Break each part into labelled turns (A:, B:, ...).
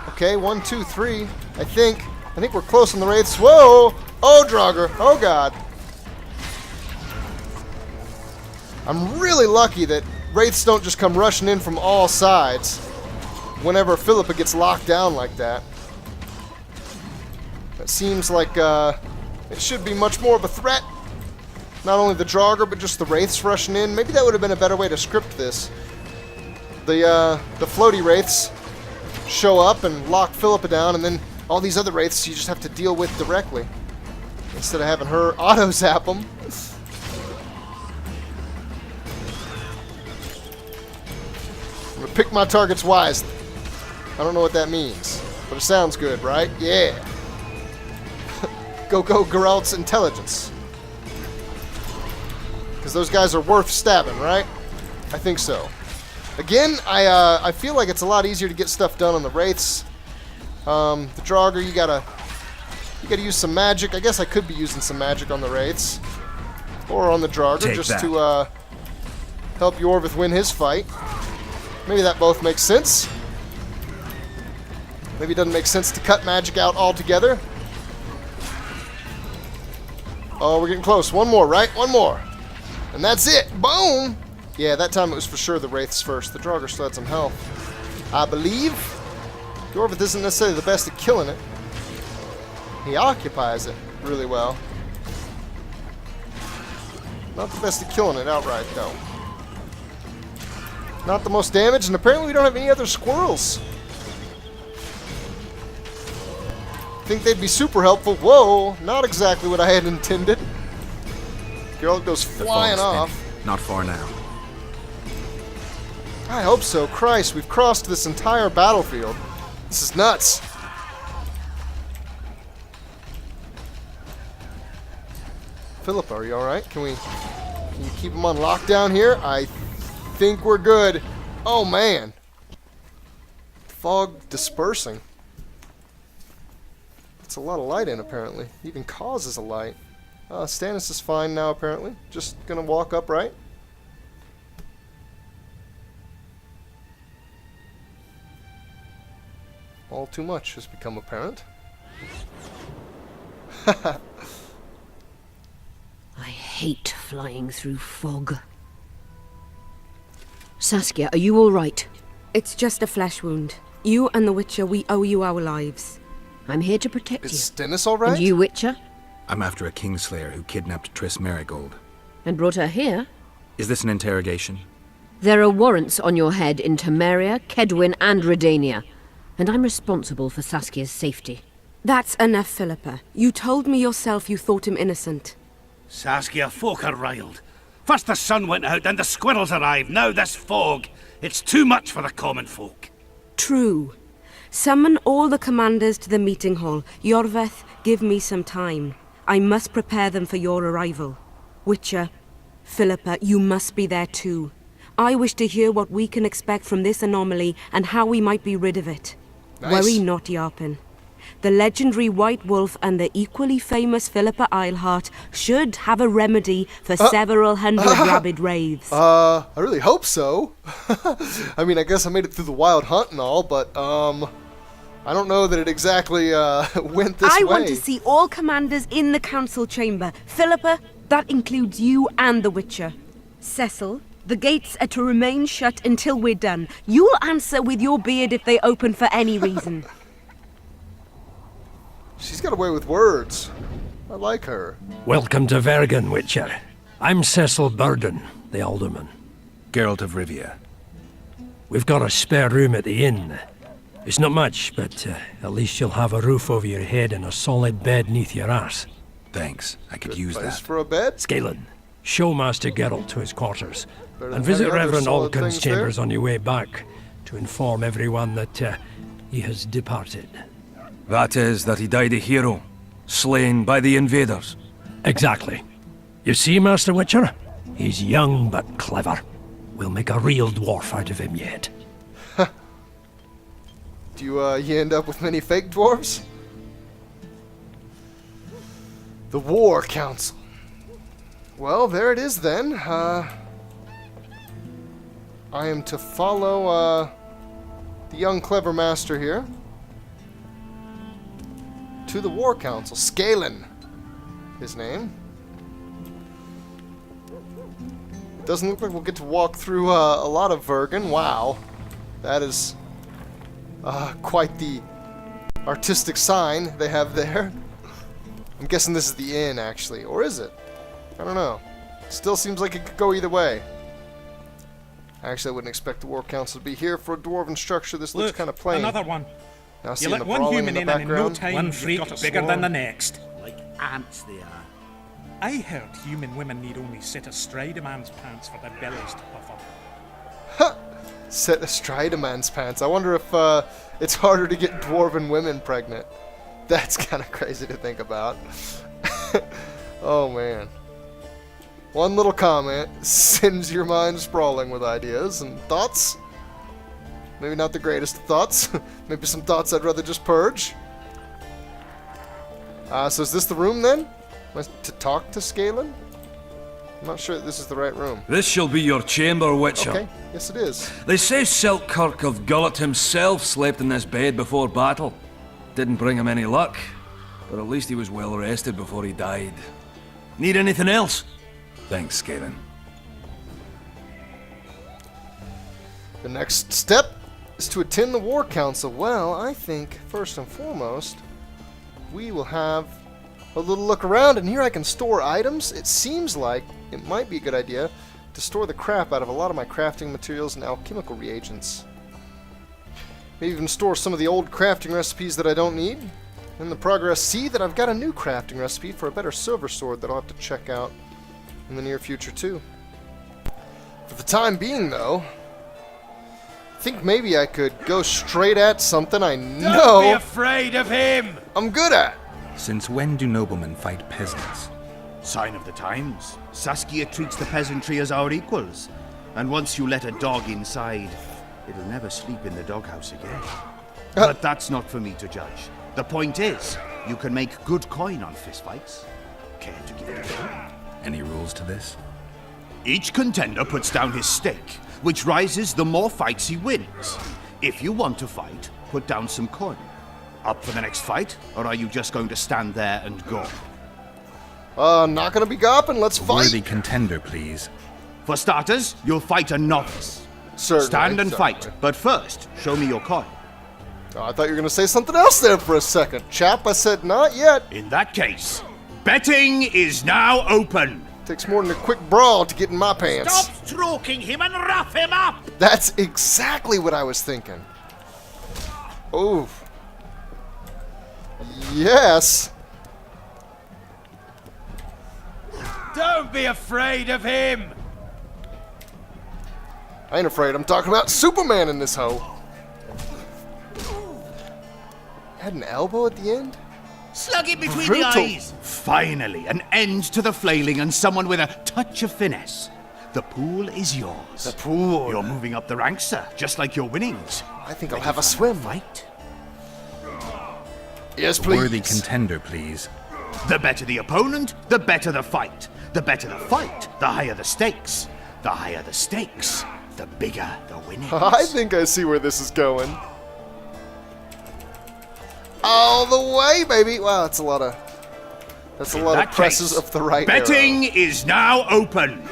A: Okay, 1, 2, 3. I think we're close on the Wraiths. Whoa! Oh, Draugr. Oh, God. I'm really lucky that Wraiths don't just come rushing in from all sides whenever Philippa gets locked down like that. It seems like it should be much more of a threat. Not only the Draugr, but just the Wraiths rushing in. Maybe that would have been a better way to script this. The floaty Wraiths show up and lock Philippa down, and then all these other Wraiths you just have to deal with directly, instead of having her auto-zap them. I'm gonna pick my targets wisely. I don't know what that means, but it sounds good, right? Yeah. Go Geralt's intelligence. Because those guys are worth stabbing, right? I think so. Again, I feel like it's a lot easier to get stuff done on the Wraiths. The Draugr, you gotta use some magic. I guess I could be using some magic on the Wraiths. Or on the Draugr, just to help Yorvith win his fight. Maybe that both makes sense. Maybe it doesn't make sense to cut magic out altogether. Oh, we're getting close. One more, right? One more. And that's it. Boom! Yeah, that time it was for sure the Wraiths first. The Draugr still had some health, I believe. Yorvith isn't necessarily the best at killing it. He occupies it really well. Not the best at killing it outright, though. Not the most damage, and apparently we don't have any other squirrels. Think they'd be super helpful. Whoa, not exactly what I had intended. Geralt goes flying off.
B: Not far now.
A: I hope so. Christ, we've crossed this entire battlefield. This is nuts. Philippa, are you alright? Can you keep him on lockdown here? I think we're good. Oh, man. Fog dispersing. That's a lot of light in, apparently. It even causes a light. Stannis is fine now, apparently. Just gonna walk upright. All too much has become apparent.
C: I hate flying through fog. Saskia, are you all right?
D: It's just a flesh wound. You and the Witcher, we owe you our lives.
C: I'm here to protect you.
A: Is Stannis all right?
C: And you, Witcher?
B: I'm after a Kingslayer who kidnapped Triss Merigold.
C: And brought her here?
B: Is this an interrogation?
C: There are warrants on your head in Temeria, Kedwin, and Redania. And I'm responsible for Saskia's safety.
D: That's enough, Philippa. You told me yourself you thought him innocent.
E: Saskia, folk are riled. First the sun went out, then the squirrels arrived, now this fog. It's too much for the common folk.
D: True. Summon all the commanders to the meeting hall. Yorvith, give me some time. I must prepare them for your arrival. Witcher, Philippa, you must be there too. I wish to hear what we can expect from this anomaly and how we might be rid of it.
A: Nice.
D: Worry not, Yarpen. The legendary White Wolf and the equally famous Philippa Eilhart should have a remedy for several hundred rabid wraiths.
A: I really hope so. I mean, I guess I made it through the wild hunt and all, but, I don't know that it exactly, went this way.
D: I want to see all commanders in the council chamber. Philippa, that includes you and the Witcher. Cecil, the gates are to remain shut until we're done. You'll answer with your beard if they open for any reason.
A: She's got a way with words. I like her.
F: Welcome to Vergen, Witcher. I'm Cecil Burden, the alderman.
B: Geralt of Rivia.
F: We've got a spare room at the inn. It's not much, but at least you'll have a roof over your head and a solid bed neath your ass.
B: Thanks, I could
A: Good
B: use
A: place
B: that.
A: for a bed.
F: Scalen, show Master Geralt to his quarters.
A: Better
F: And
A: than
F: visit
A: any other
F: Reverend
A: solid
F: Alcon's
A: things there.
F: chambers on your way back to inform everyone that he has departed.
G: That is, that he died a hero, slain by the invaders.
F: Exactly. You see, Master Witcher? He's young but clever. We'll make a real dwarf out of him yet.
A: Do you end up with many fake dwarves? The War Council. Well, there it is then. I am to follow, the young clever master here. to the War Council. Scalen, his name. Doesn't look like we'll get to walk through a lot of Vergen. Wow. That is quite the artistic sign they have there. I'm guessing this is the inn, actually. Or is it? I don't know. Still seems like it could go either way. Actually, I wouldn't expect the War Council to be here for a dwarven structure. This looks kind of plain.
H: Another one.
A: Now
H: You
A: seeing
H: let
A: the
H: one
A: brawling
H: human
A: in the
H: in and in no
A: background.
H: time
I: One
H: you've
I: freak
H: got a
I: bigger
H: swarm.
I: than the next.
E: Like ants they are.
H: I heard human women need only sit astride a man's pants for their bellies to puff up.
A: Set astride a man's pants. I wonder if it's harder to get dwarven women pregnant. That's kind of crazy to think about. Oh man. One little comment sends your mind sprawling with ideas and thoughts. Maybe not the greatest of thoughts. Maybe some thoughts I'd rather just purge. So is this the room then? To talk to Scalen? I'm not sure that this is the right room.
G: This shall be your chamber, Witcher.
A: Okay, yes it is.
G: They say Selkirk of Gullet himself slept in this bed before battle. Didn't bring him any luck, but at least he was well rested before he died. Need anything else?
B: Thanks, Scalen.
A: The next step is to attend the War Council. Well, I think, first and foremost, we will have a little look around, and here I can store items. It seems like it might be a good idea to store the crap out of a lot of my crafting materials and alchemical reagents. Maybe even store some of the old crafting recipes that I don't need. In the progress, see that I've got a new crafting recipe for a better silver sword that I'll have to check out in the near future too. For the time being, though, I think maybe I could go straight at something I
E: Don't be
A: know
E: afraid of him!
A: I'm good at.
B: Since when do noblemen fight peasants?
J: Sign of the times. Saskia treats the peasantry as our equals. And once you let a dog inside, it'll never sleep in the doghouse again. But that's not for me to judge. The point is, you can make good coin on fistfights. Care to give it a go?
B: Any rules to this?
J: Each contender puts down his stake, which rises the more fights he wins. If you want to fight, put down some coin. Up for the next fight, or are you just going to stand there and go?
A: Not gonna be gopping. Let's
B: A
A: fight.
B: worthy contender, please.
J: For starters, you'll fight a novice.
A: Certainly,
J: Stand and
A: certainly.
J: fight, but first, show me your coin.
A: Oh, I thought you were gonna say something else there for a second. Chap, I said not yet.
J: In that case, betting is now open.
A: Takes more than a quick brawl to get in my pants.
E: Stop stroking him and rough him up!
A: That's exactly what I was thinking. Oh. Yes.
E: Don't be afraid of him!
A: I ain't afraid. I'm talking about Superman in this hoe. Had an elbow at the end?
E: Slug it between
A: Brutal.
E: the eyes!
J: Finally, an end to the flailing and someone with a touch of finesse. The pool is yours.
A: The pool.
J: You're moving up the ranks, sir, just like your winnings.
A: I think I'll
J: Ready
A: have a
J: for
A: swim.
J: another fight?
A: Yes,
B: A
A: please.
B: worthy contender, please.
J: The better the opponent, the better the fight. The better the fight, the higher the stakes. The higher the stakes, the bigger the winnings.
A: I think I see where this is going. All the way, baby. Wow, that's a lot of
J: In
A: of
J: that
A: presses
J: case,
A: of the right
J: betting
A: arrow.
J: is now open.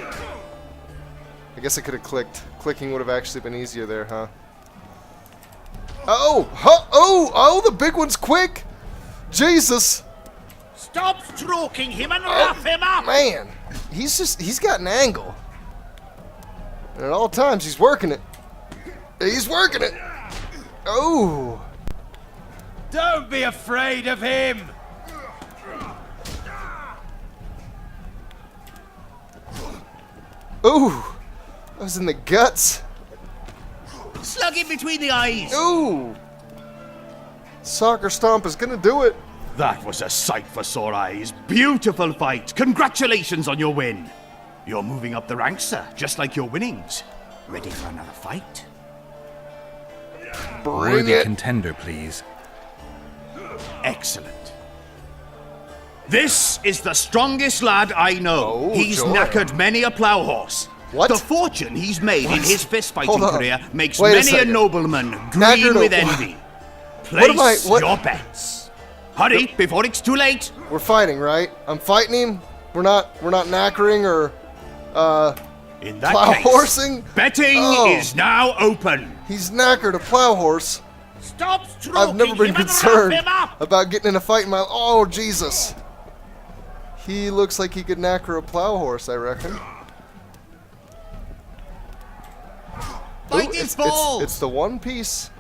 A: I guess I could have clicked. Clicking would have actually been easier there, huh? Oh, huh, oh, the big one's quick. Jesus.
E: Stop stroking him and rough him up!
A: Man, he's got an angle. And at all times, he's working it. He's working it. Oh.
E: Don't be afraid of him!
A: Ooh. That was in the guts.
E: Slug it between the eyes!
A: Ooh. Soccer stomp is gonna do it.
J: That was a sight for sore eyes. Beautiful fight. Congratulations on your win. You're moving up the ranks, sir, just like your winnings. Ready for another fight?
A: Bring
B: Worthy
A: it.
B: contender, please.
J: Excellent. This is the strongest lad I know.
A: Oh,
J: He's
A: joy.
J: knackered many a plough horse.
A: What?
J: The fortune he's made in his fist
A: Hold
J: fighting
A: on.
J: career makes
A: Wait a
J: many a
A: second.
J: nobleman
A: Knackered
J: green with
A: a-
J: envy.
A: What am I-
J: Place
A: what-
J: your bets. Hurry, before it's too late!
A: We're fighting, right? I'm fighting him. We're not knackering or
J: In that
A: plow
J: case,
A: horsing.
J: betting
A: Oh.
J: is now open.
A: He's knackered a plow horse.
E: Stop stroking
A: I've never been
E: him and
A: concerned
E: wrap him up!
A: about getting in a fight in my. Oh Jesus! He looks like he could knacker a plow horse, I reckon.
J: Bite his balls!
A: It's the one piece.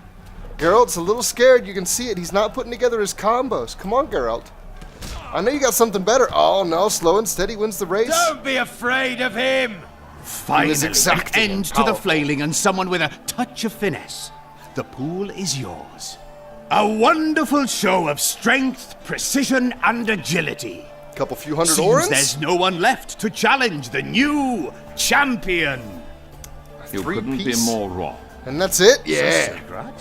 A: Geralt's a little scared. You can see it. He's not putting together his combos. Come on, Geralt. I know you got something better. Oh no, slow and steady wins the race.
E: Don't be afraid of him!
J: Finally, an
A: exacting
J: end
A: and
J: to the
A: powerful.
J: flailing and someone with a touch of finesse. The pool is yours. A wonderful show of strength, precision, and agility.
A: Couple few hundred
J: Seems
A: orans.
J: there's no one left to challenge the new champion.
I: You
A: Three
I: couldn't
A: piece.
I: be more wrong.
A: And that's it. Yeah,
J: Sigurd?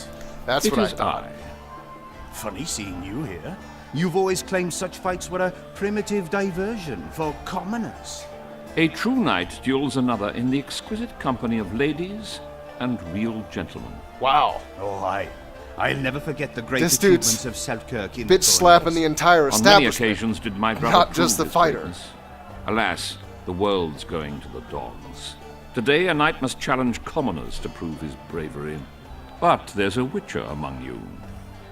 A: that's
I: It
A: what I
I: is
A: thought.
I: I.
J: Funny seeing you here. You've always claimed such fights were a primitive diversion for commoners.
I: A true knight duels another in the exquisite company of ladies and real gentlemen.
A: Wow.
J: Oh, I'll never forget the great
A: This dude's
J: achievements of Selkirk in
A: Bitch slapping the entire
I: On many
A: establishment.
I: occasions did my brother
A: Not just
I: prove
A: the
I: his
A: fighter.
I: greatness. Alas, the world's going to the dogs. Today a knight must challenge commoners to prove his bravery. But there's a witcher among you.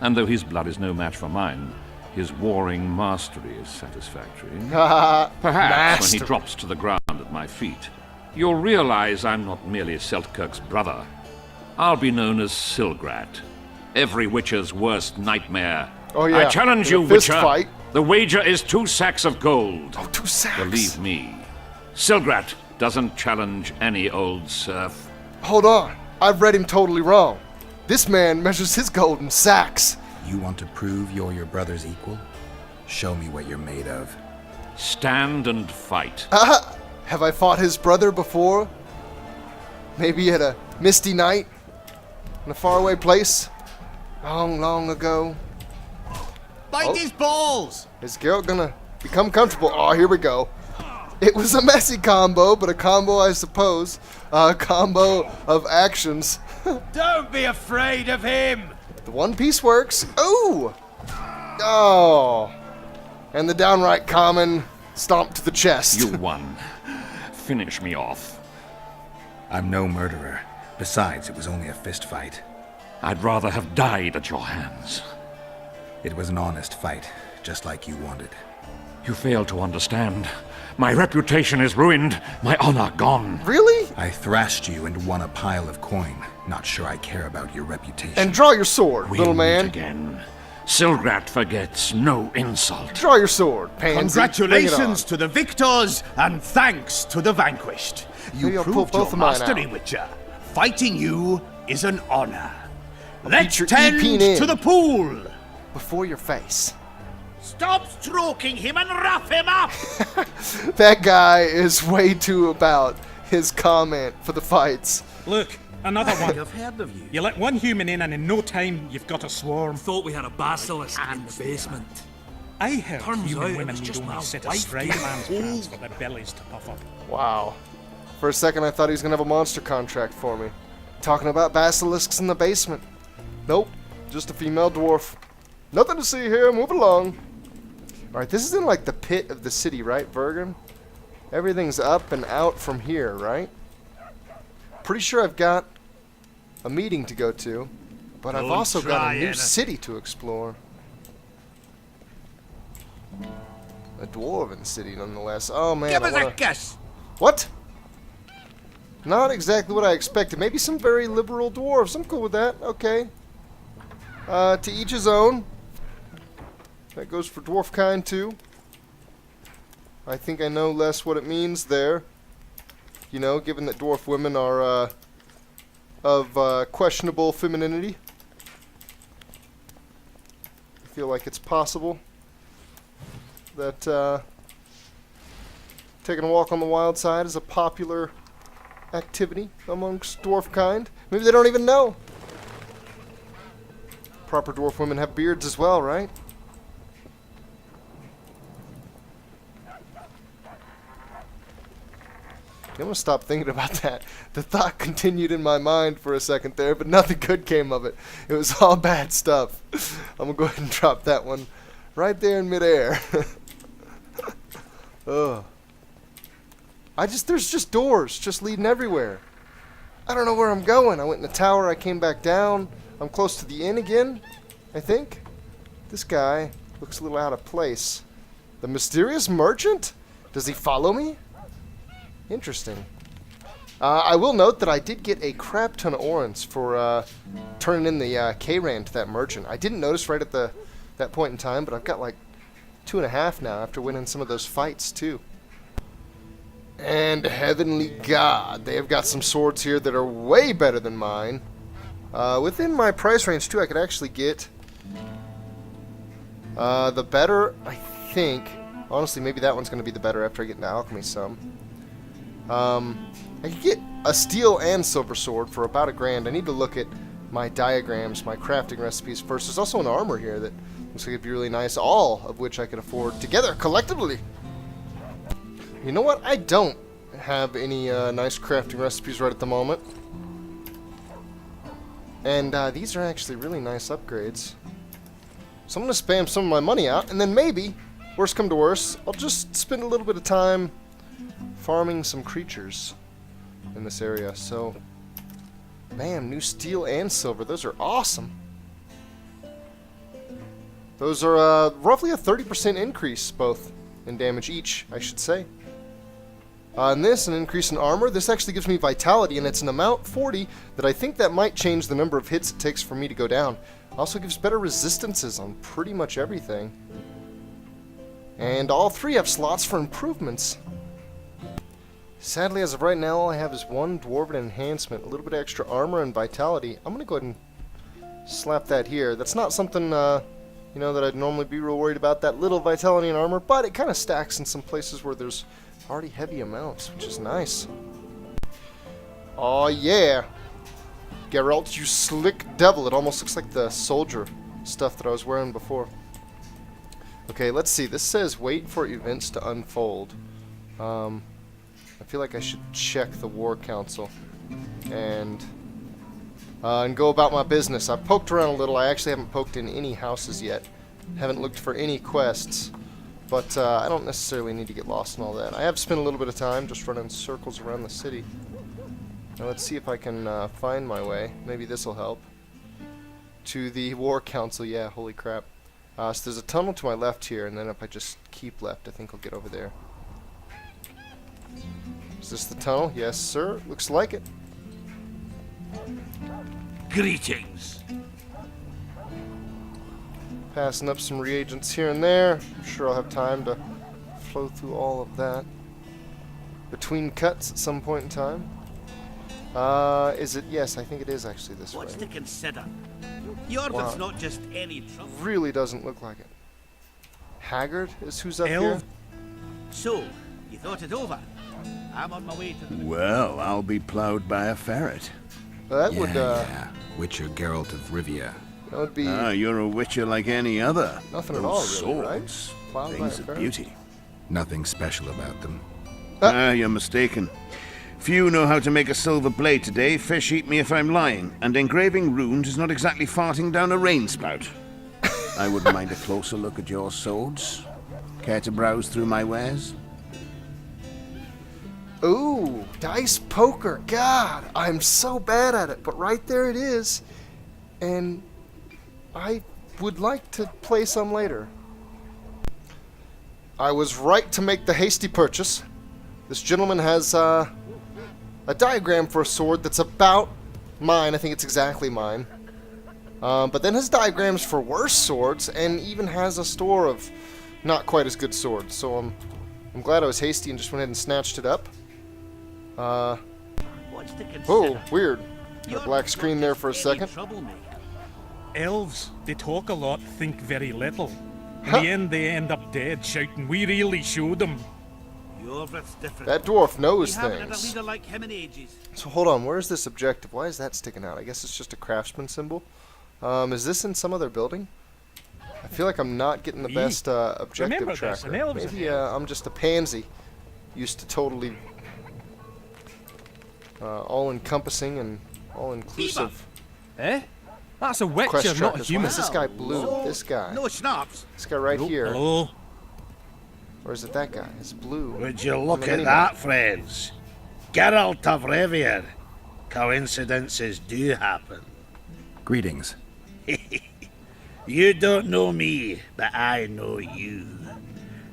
I: And though his blood is no match for mine, his warring mastery is satisfactory. Perhaps when
A: Mastery.
I: he drops to the ground at my feet, you'll realize I'm not merely Selkirk's brother. I'll be known as Silgrat, every witcher's worst nightmare.
A: Oh, yeah.
I: I challenge
A: In a
I: you,
A: fist
I: Witcher.
A: fight.
I: The wager is 2 sacks of gold.
A: Oh, 2 sacks.
I: Believe me, Silgrat doesn't challenge any old serf.
A: Hold on. I've read him totally wrong. This man measures his gold in sacks.
B: You want to prove you're your brother's equal? Show me what you're made of.
I: Stand and fight.
A: Have I fought his brother before? Maybe at a misty night in a faraway place long, long ago.
J: Bite his balls!
A: Is Geralt gonna become comfortable? Oh, here we go. It was a messy combo, but a combo, I suppose. A combo of actions.
E: Don't be afraid of him!
A: The one piece works. Ooh! Oh! And the downright common stomp to the chest.
I: You won. Finish me off.
B: I'm no murderer. Besides, it was only a fist fight.
I: I'd rather have died at your hands.
B: It was an honest fight, just like you wanted.
I: You fail to understand. My reputation is ruined, my honor gone.
A: Really?
B: I thrashed you and won a pile of coin. Not sure I care about your reputation.
A: And draw your sword,
I: We'll
A: little
I: meet
A: man.
I: again. Silgrat forgets no insult.
A: Draw your sword, pansy.
J: Congratulations to the victors, and thanks to the vanquished. You
A: Maybe I'll pull
J: proved
A: both
J: your
A: of mine
J: mastery,
A: out.
J: Fighter. Fighting you is an honor.
A: beat
J: Let's
A: your
J: tend
A: E-peen in.
J: to the pool.
A: Before your face.
E: Stop stroking him and rough him up!
A: That guy is way too about his comment for the fights.
H: Look, another one.
G: I've heard of you.
H: You let one human in and in no time you've got a swarm.
G: Thought we had a basilisk in the basement.
H: I heard
G: Turns out
H: human
G: it
H: women
G: was
H: need
G: just
H: only
G: my
H: sit
G: wife
H: astride a
G: getting
H: man's
G: old.
H: pants for their bellies to puff up.
A: Wow. For a second, I thought he was going to have a monster contract for me. Talking about basilisks in the basement. Nope. Just a female dwarf. Nothing to see here. Move along. Alright, this is in like the pit of the city, right, Vergen? Everything's up and out from here, right? Pretty sure I've got a meeting to go to, but I've
E: Don't
A: also got
E: try
A: a new
E: anything.
A: city to explore. A dwarven city, nonetheless. Oh man,
E: Give
A: I
E: us
A: wanna...
E: a kiss!
A: What? Not exactly what I expected. Maybe some very liberal dwarves. I'm cool with that. Okay. To each his own. That goes for dwarf kind too. I think I know less what it means there. You know, given that dwarf women are of questionable femininity. I feel like it's possible that taking a walk on the wild side is a popular activity amongst dwarf kind. Maybe they don't even know. Proper dwarf women have beards as well, right? I'm gonna stop thinking about that. The thought continued in my mind for a second there, but nothing good came of it. It was all bad stuff. I'm gonna go ahead and drop that one Right there in midair. Ugh. There's just doors just leading everywhere. I don't know where I'm going. I went in the tower, I came back down. I'm close to the inn again, I think. This guy looks a little out of place. The mysterious merchant? Does he follow me? Interesting. I will note that I did get a crap ton of orens for turning in the K-Ran to that merchant. I didn't notice right at that point in time, but I've got like 2.5 now after winning some of those fights too. And heavenly God, they have got some swords here that are way better than mine. Within my price range too, I could actually get the better, I think. Honestly, maybe that one's going to be the better after I get into alchemy some. I could get a steel and silver sword for about $1,000. I need to look at my diagrams, my crafting recipes first. There's also an armor here that looks like it'd be really nice, all of which I could afford together, collectively. You know what? I don't have any nice crafting recipes right at the moment. And these are actually really nice upgrades. So I'm going to spam some of my money out, and then maybe, worst come to worst, I'll just spend a little bit of time farming some creatures in this area. So, bam, new steel and silver. Those are awesome. Those are roughly a 30% increase, both in damage each, I should say. And this, an increase in armor. This actually gives me vitality, and it's an amount 40 that I think that might change the number of hits it takes for me to go down. Also gives better resistances on pretty much everything. And all three have slots for improvements. Sadly, as of right now, all I have is one dwarven enhancement, a little bit of extra armor and vitality. I'm going to go ahead and slap that here. That's not something, you know, that I'd normally be real worried about, that little vitality and armor, but it kind of stacks in some places where there's already heavy amounts, which is nice. Oh yeah! Geralt, you slick devil. It almost looks like the soldier stuff that I was wearing before. Okay, let's see. This says wait for events to unfold. I feel like I should check the War Council and go about my business. I've poked around a little. I actually haven't poked in any houses yet. Haven't looked for any quests. But I don't necessarily need to get lost in all that. I have spent a little bit of time just running circles around the city. Now let's see if I can find my way. Maybe this will help. To the War Council. Yeah, holy crap. So there's a tunnel to my left here, and then if I just keep left, I think I'll get over there. Is this the tunnel? Yes, sir. Looks like it.
E: Greetings.
A: Passing up some reagents here and there. I'm sure I'll have time to flow through all of that. Between cuts at some point in time. Is it? Yes, I think it is actually this way.
E: What's to consider? Yorvin's not just any trouble.
A: Really doesn't look like it. Haggard is who's up
H: Elf.
A: here.
E: So, you thought it over? I'm on my way to the...
J: Well, I'll be plowed by a ferret.
A: That
B: Yeah,
A: would
B: yeah. Witcher Geralt of Rivia.
A: that would be
J: Ah, you're a witcher like any other.
A: nothing at
J: Those
A: all, really, right?
J: swords,
A: Plowed by a
J: things of
A: ferret.
J: beauty.
B: Nothing special about them.
J: Ah, you're mistaken. Few know how to make a silver blade today, fish eat me if I'm lying, and engraving runes is not exactly farting down a rain spout. I wouldn't mind a closer look at your swords. Care to browse through my wares?
A: Ooh, dice poker. God, I'm so bad at it, but right there it is. And I would like to play some later. I was right to make the hasty purchase. This gentleman has a diagram for a sword that's about mine. I think it's exactly mine. But then has diagrams for worse swords, and even has a store of not quite as good swords. So I'm glad I was hasty and just went ahead and snatched it up.
E: What's to consider?
A: Oh, weird. Got a black screen there for a second.
H: Elves, they talk a lot, think very little. In
A: Huh.
H: the end, they end up dead, shouting, "We really showed them."
E: Yorvin's different.
A: That dwarf knows
E: We haven't had a
A: things.
E: leader like him in ages.
A: So hold on, where's this objective? Why is that sticking out? I guess it's just a craftsman symbol. Is this in some other building? I feel like I'm not getting the best objective
H: Remember this,
A: tracker.
H: an elves are
A: Maybe I'm just a pansy. Used to totally all-encompassing and all-inclusive.
G: Eh?
K: That's a witcher,
A: Quest
K: not a
A: trackers.
K: human.
A: Why is this guy blue? This guy.
E: No schnapps.
A: This guy right here.
E: Hello.
A: Or is it that guy? It's blue.
E: Would you look
A: On the
E: at that, friends? Geralt of Rivia. Coincidences do happen.
B: Greetings.
E: You don't know me, but I know you.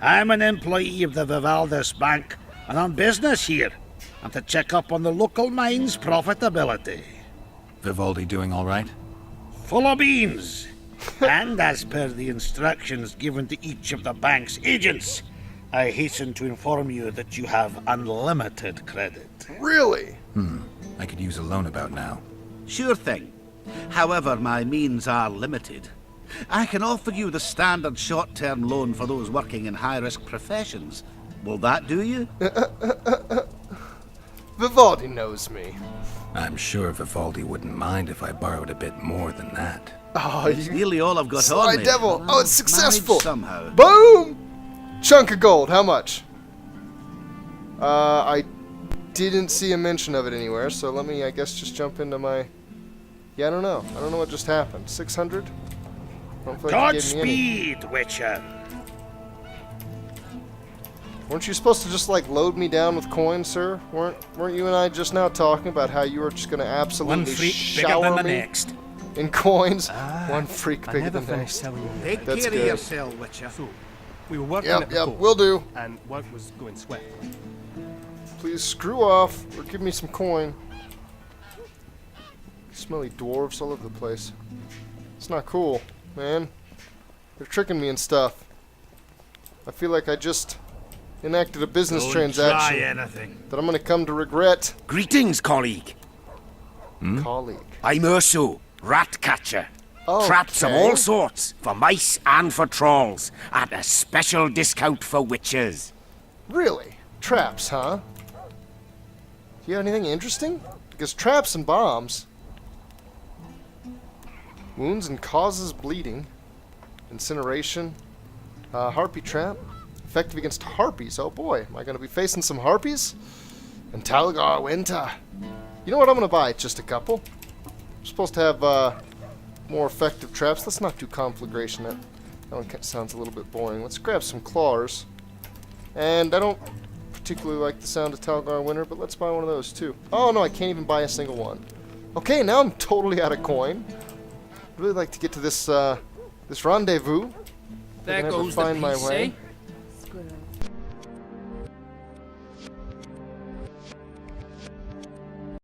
E: I'm an employee of the Vivaldis Bank, and on business here, and to check up on the local mine's profitability.
B: Vivaldi doing all right?
E: Full of beans. And as per the instructions given to each of the bank's agents, I hasten to inform you that you have unlimited credit.
A: Really?
B: I could use a loan about now.
J: Sure thing. However, my means are limited. I can offer you the standard short-term loan for those working in high-risk professions. Will that do you?
A: Vivaldi knows me.
B: I'm sure Vivaldi wouldn't mind if I borrowed a bit more than that.
A: Oh,
J: It's nearly all I've got
A: Sly
J: on me.
A: Devil.
J: but
A: Oh,
J: I'll
A: it's successful.
J: manage somehow.
A: Boom! Chunk of gold. How much? I didn't see a mention of it anywhere, so let me, I guess, just jump into my... Yeah, I don't know. I don't know what just happened. 600?
E: Godspeed, Witcher.
A: Weren't you supposed to just, like, load me down with coins, sir? Weren't you and I just now talking about how you were just going to
H: One
A: absolutely
H: freak bigger
A: shower
H: than the
A: me
H: next.
A: in coins? One freak
K: I
A: bigger
K: never
A: than
K: finished
A: next.
K: telling you.
J: Take
A: That's
J: care
A: good.
J: of yourself, Witcher.
K: So, we were working
A: Yep,
K: at the
A: yep,
K: port,
A: will do.
K: and work was going swift.
A: Please screw off or give me some coin. Smelly dwarves all over the place. It's not cool, man. They're tricking me and stuff. I feel like I just enacted a business
E: Don't try
A: transaction
E: anything.
A: that I'm gonna come to regret.
L: Greetings, colleague.
A: Colleague.
L: I'm Urso, rat catcher.
A: Oh,
L: Traps of
A: okay.
L: all sorts, for mice and for trolls, at a special discount for witches.
A: Really? Traps, huh? Do you have anything interesting? Because traps and bombs. Wounds and causes bleeding. Incineration. Harpy trap. Effective against harpies. Oh boy, am I going to be facing some harpies? And Talgar Winter. You know what I'm going to buy? Just a couple. I'm supposed to have more effective traps. Let's not do conflagration. That one sounds a little bit boring. Let's grab some claws. And I don't particularly like the sound of Talgar Winter, but let's buy one of those too. Oh no, I can't even buy a single one. Okay, now I'm totally out of coin. I'd really like to get to this this rendezvous.
M: There
A: I can never
M: goes the
A: find my
M: piece,
A: way.